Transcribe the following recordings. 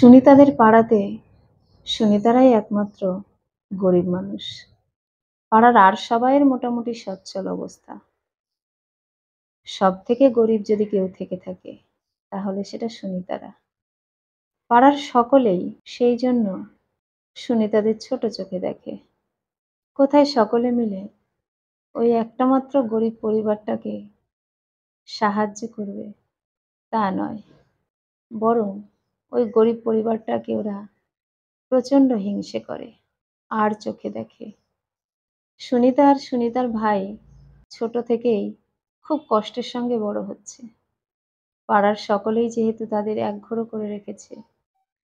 সুনিতাদের পাড়াতে সুনিতারাই একমাত্র গরিব মানুষ। পাড়ার আর সবাইয়ের মোটামুটি সচ্ছল অবস্থা। সবথেকে গরিব যদি কেউ থেকে থাকে তাহলে সেটা সুনিতারা। পাড়ার সকলেই সেই জন্য সুনিতাদের ছোট চোখে দেখে। কোথায় সকলে মিলে ওই একটা মাত্র গরিব পরিবারটাকে সাহায্য করবে তা নয়, বরং ওই গরিব পরিবারটাকে ওরা প্রচণ্ড হিংসে করে, আর চোখে দেখে। সুনিতা আর সুনিতার ভাই ছোট থেকেই খুব কষ্টের সঙ্গে বড় হচ্ছে। পাড়ার সকলেই যেহেতু তাদের একঘরে করে রেখেছে,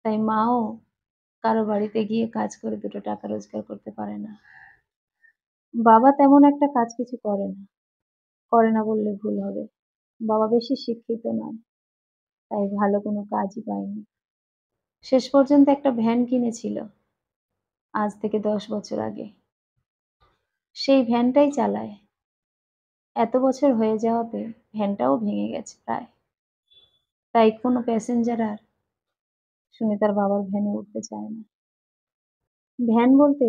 তাই মাও কারো বাড়িতে গিয়ে কাজ করে দুটো টাকা রোজগার করতে পারে না। বাবা তেমন একটা কাজ কিছু করে না বললে ভুল হবে। বাবা বেশি শিক্ষিত নয়, তাই ভালো কোনো কাজই পায়নি। শেষ পর্যন্ত একটা ভ্যান কিনেছিল আজ থেকে 10 বছর আগে। সেই ভ্যানটাই চালায়। এত বছর হয়ে যাওয়াতে ভ্যানটাও ভেঙে গেছে প্রায়, তাই কোনো প্যাসেঞ্জার আর সুনিতার বাবার ভ্যানে উঠতে চায় না। ভ্যান বলতে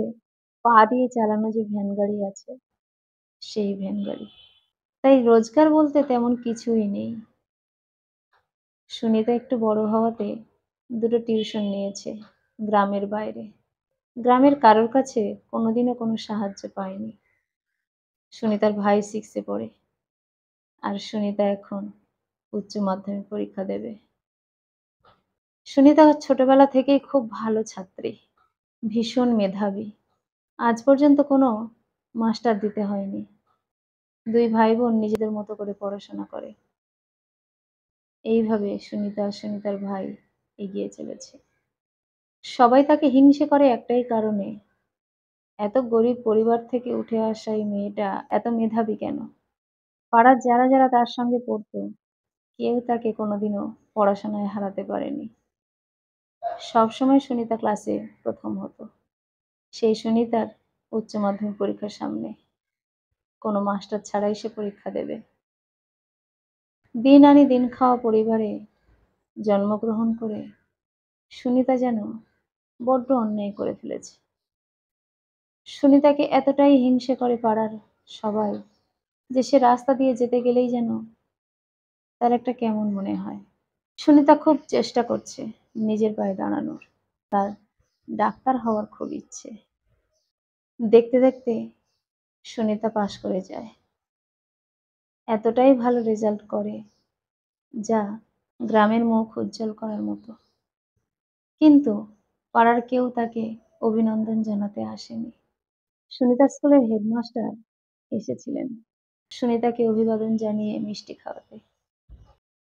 পা দিয়ে চালানো যে ভ্যান গাড়ি আছে, সেই ভ্যান গাড়ি। তাই রোজগার বলতে তেমন কিছুই নেই। সুনিতা একটু বড় হওয়াতে দুটো টিউশন নিয়েছে গ্রামের বাইরে। গ্রামের কারোর কাছে কোনোদিনও কোনো সাহায্য পায়নি। সুনিতার ভাই 6-এ পড়ে, আর সুনিতা এখন উচ্চ মাধ্যমিক পরীক্ষা দেবে। সুনিতা ছোটবেলা থেকেই খুব ভালো ছাত্রী, ভীষণ মেধাবী। আজ পর্যন্ত কোনো মাস্টার দিতে হয়নি। দুই ভাই বোন নিজেদের মতো করে পড়াশোনা করে। এইভাবে সুনিতা আর সুনিতার ভাই এগিয়ে চলেছে। সবাই তাকে হিংসে করে একটাই কারণে, এত গরিব পরিবার থেকে উঠে আসা এই মেয়েটা এত মেধাবী কেন। পাড়ার যারা যারা তার সঙ্গে পড়তো, কেউ তাকে কোনোদিনও পড়াশোনায় হারাতে পারেনি। সবসময় সুনিতা ক্লাসে প্রথম হতো। সেই সুনিতার উচ্চ মাধ্যমিক পরীক্ষার সামনে কোনো মাস্টার ছাড়াই সে পরীক্ষা দেবে। দিন আনি দিন খাওয়া পরিবারে জন্মগ্রহণ করে সুনিতা যেন বড্ড অন্যায় করে ফেলেছে। সুনিতাকে এতটাই হিংসে করে পাড়ার সবাই যে সে রাস্তা দিয়ে যেতে গেলেই যেন তার একটা কেমন মনে হয়। সুনিতা খুব চেষ্টা করছে নিজের পায়ে দাঁড়ানোর। তার ডাক্তার হওয়ার খুব ইচ্ছে। দেখতে দেখতে সুনিতা পাশ করে যায়। এতটাই ভালো রেজাল্ট করে যা গ্রামের মুখ উজ্জ্বল করার মতো। কিন্তু পাড়ার কেউ তাকে অভিনন্দন জানাতে আসেনি। সুনিতার স্কুলের হেডমাস্টার এসেছিলেন সুনিতাকে অভিবাদন জানিয়ে মিষ্টি খাওয়াতে।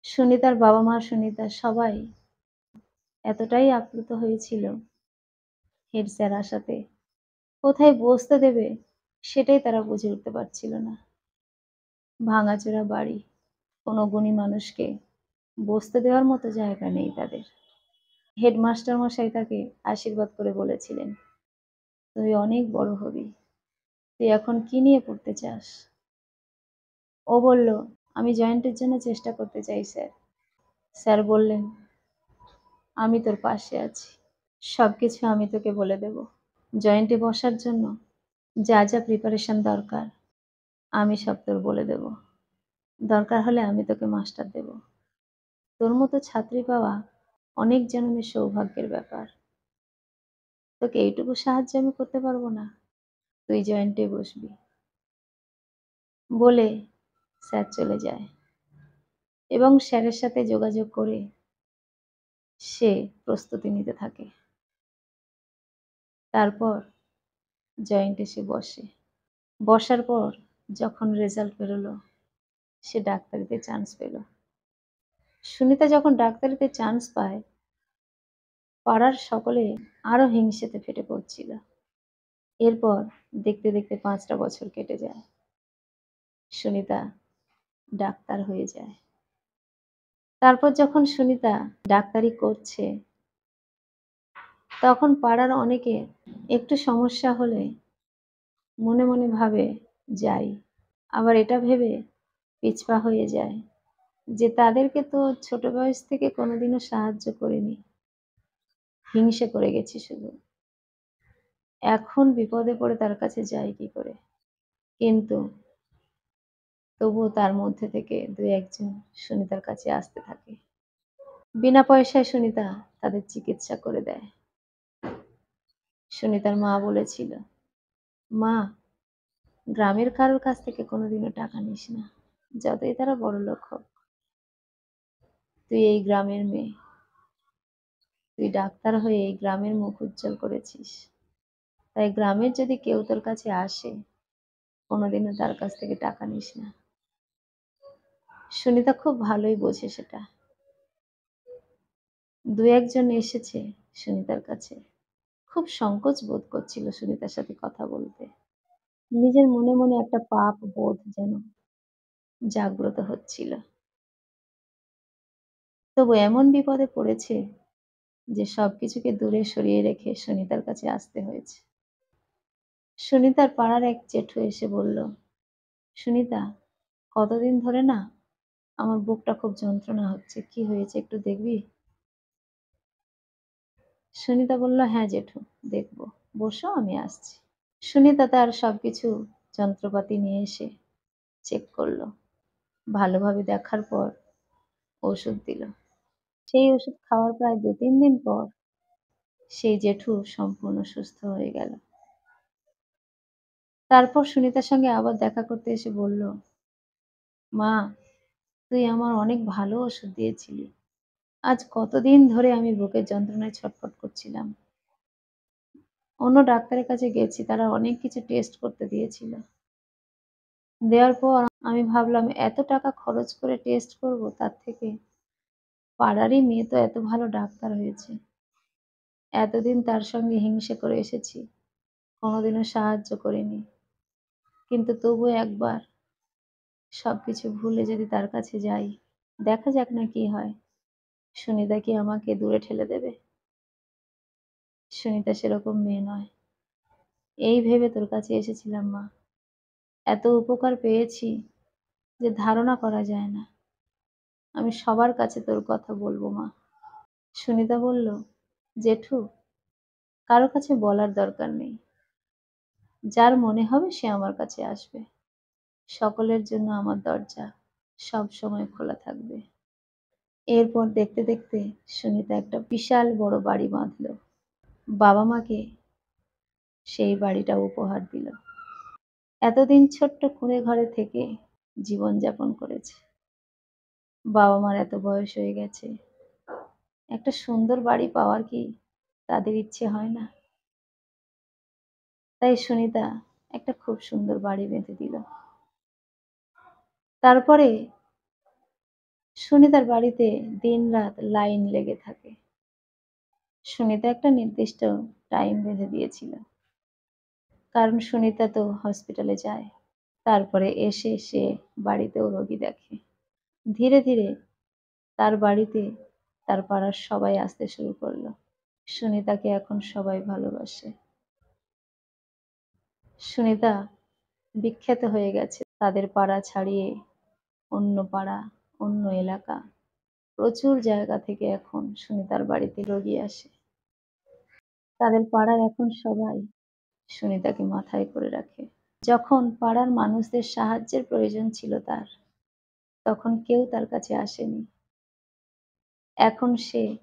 সুনিতার বাবা মা, সুনিতা সবাই এতটাই আপ্লুত হয়েছিল হেড স্যার আসাতে। কোথায় বসতে দেবে সেটাই তারা বুঝে উঠতে পারছিল না। ভাঙাচোরা বাড়ি, কোনো গুণী মানুষকে বসতে দেওয়ার মতো জায়গা নেই তাদের। হেডমাস্টার মশাই তাকে আশীর্বাদ করে বলেছিলেন, তুই অনেক বড় হবি, তুই এখন কি নিয়ে পড়তে চাস? ও বলল, আমি জয়েন্টের জন্য চেষ্টা করতে চাই স্যার। স্যার বললেন, আমি তোর পাশে আছি, সবকিছু আমি তোকে বলে দেব। জয়েন্টে বসার জন্য যা যা প্রিপারেশন দরকার আমি সব তোর বলে দেব। দরকার হলে আমি তোকে মাস্টার দেব। তোর মতো ছাত্রী পাওয়া অনেক জন্মের সৌভাগ্যের ব্যাপার। তোকে এইটুকু সাহায্য আমি করতে পারবো না, তুই জয়েন্টে বসবি বলে স্যার চলে যায় এবং স্যারের সাথে যোগাযোগ করে সে প্রস্তুতি নিতে থাকে। তারপর জয়েন্টে সে বসে। বসার পর যখন রেজাল্ট বেরোলো, সে ডাক্তারিতে চান্স পেল। সুনিতা যখন ডাক্তারিতে চান্স পায়, পাড়ার সকলে আরো হিংসেতে ফেটে পড়ছিল। এরপর দেখতে দেখতে 5টা বছর কেটে যায়। সুনিতা ডাক্তার হয়ে যায়। তারপর যখন সুনিতা ডাক্তারি করছে, তখন পাড়ার অনেকে একটু সমস্যা হলে মনে মনে ভাবে যাই, আবার এটা ভেবে পিছপা হয়ে যায় যে তাদেরকে তো ছোট বয়স থেকে কোনোদিনও সাহায্য করেনি, হিংসে করে গেছি শুধু। এখন বিপদে পড়ে তার কাছে যাই কি করে? কিন্তু তবুও তার মধ্যে থেকে ২-১ জন সুনিতার কাছে আসতে থাকে। বিনা পয়সায় সুনিতা তাদের চিকিৎসা করে দেয়। সুনিতার মা বলেছিল, "মা, গ্রামের কারোর কাছ থেকে কোনোদিনও টাকা নিস না। যতই তারা বড়লোক হোক। তুই এই গ্রামের মেয়ে। তুই ডাক্তার হয়ে এই গ্রামের মুখ উজ্জ্বল করেছিস। তাই গ্রামের যদি কেউ তোর কাছে আসে, কোনোদিনও তার কাছ থেকে টাকা নিস না।" সুনিতা খুব ভালোই বোঝে সেটা। ২-১ জন এসেছে সুনিতার কাছে। খুব সংকোচ বোধ করছিল সুনিতার সাথে কথা বলতে। নিজের মনে মনে একটা পাপ বোধ যেন জাগ্রত হচ্ছিল। তবু এমন বিপদে পড়েছে যে সবকিছুকে দূরে সরিয়ে রেখে সুনিতার কাছে আসতে হয়েছে। সুনিতার পাড়ার এক জেঠু এসে বলল, "সুনিতা, কতদিন ধরে না আমার বুকটা খুব যন্ত্রণা হচ্ছে। কি হয়েছে একটু দেখবি?" সুনিতা বলল, "হ্যাঁ জেঠু, দেখব। বসো, আমি আসছি।" সুনিতা তার সবকিছু যন্ত্রপাতি নিয়ে এসে চেক করলো। ভালোভাবে দেখার পর ওষুধ দিল। সেই ওষুধ খাওয়ার প্রায় ২-৩ দিন পর সেই জেঠু সম্পূর্ণ সুস্থ হয়ে গেল। তারপর সুনিতার সঙ্গে আবার দেখা করতে এসে বলল, "মা, তুই আমার অনেক ভালো ওষুধ দিয়েছিলি। আজ কতদিন ধরে আমি বুকের যন্ত্রণায় ছটফট করছিলাম। অন্য ডাক্তারের কাছে গেছি, তারা অনেক কিছু টেস্ট করতে দিয়েছিল। দেওয়ার পর আমি ভাবলাম এত টাকা খরচ করে টেস্ট করব, তার থেকে পাড়ারই মেয়ে তো এত ভালো ডাক্তার হয়েছে। এতদিন তার সঙ্গে হিংসে করে এসেছি, কোনোদিনও সাহায্য করিনি। কিন্তু তবুও একবার সবকিছু ভুলে যদি তার কাছে যাই, দেখা যাক না কি হয়। সুনিতা কি আমাকে দূরে ঠেলে দেবে? সুনিতা সেরকম মেয়ে নয়। এই ভেবে তোর কাছে এসেছিলাম মা। এত উপকার পেয়েছি যে ধারণা করা যায় না। আমি সবার কাছে তোর কথা বলবো মা।" সুনিতা বলল, "জেঠু, কারো কাছে বলার দরকার নেই। যার মনে হবে সে আমার কাছে আসবে। সকলের জন্য আমার দরজা সব সময় খোলা থাকবে।" এরপর দেখতে দেখতে সুনিতা একটা বিশাল বড় বাড়ি বাঁধলো। বাবা মাকে সেই বাড়িটা উপহার দিল। এতদিন ছোট্ট কুঁড়ে ঘরে থেকে জীবনযাপন করেছে। বাবা মার এত বয়স হয়ে গেছে, একটা সুন্দর বাড়ি পাওয়ার কি তাদের ইচ্ছে হয় না? তাই সুনিতা একটা খুব সুন্দর বাড়ি বেঁধে দিল। তারপরে সুনিতার বাড়িতে দিনরাত লাইন লেগে থাকে। সুনিতা একটা নির্দিষ্ট টাইম বেঁধে দিয়েছিল, কারণ সুনিতা তো হসপিটালে যায়। তারপরে এসে সে বাড়িতেও রোগী দেখে। ধীরে ধীরে তার বাড়িতে তার পাড়ার সবাই আসতে শুরু করলো। সুনিতাকে এখন সবাই ভালোবাসে। সুনিতা বিখ্যাত হয়ে গেছে। তাদের পাড়া ছাড়িয়ে অন্য পাড়া, অন্য এলাকা, প্রচুর জায়গা থেকে এখন সুনিতার বাড়িতে রোগী আসে। তাদের পাড়ার এখন সবাই সুনিতাকে মাথায় করে রাখে। যখন পাড়ার মানুষদের সাহায্যের প্রয়োজন ছিল তার, তখন কেউ তার কাছে আসেনি। এখন সে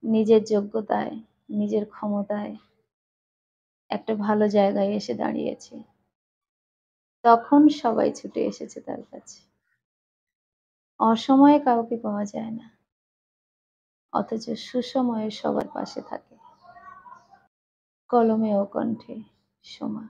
নিজের যোগ্যতায়, নিজের ক্ষমতায় একটা ভালো জায়গায় এসে দাঁড়িয়েছে। তখন সবাই ছুটে এসেছে তার কাছে। অসময়ে কাউকে পাওয়া যায় না, অথচ সুসময়ে সবার পাশে থাকে। কলমে ও কণ্ঠে সোমা।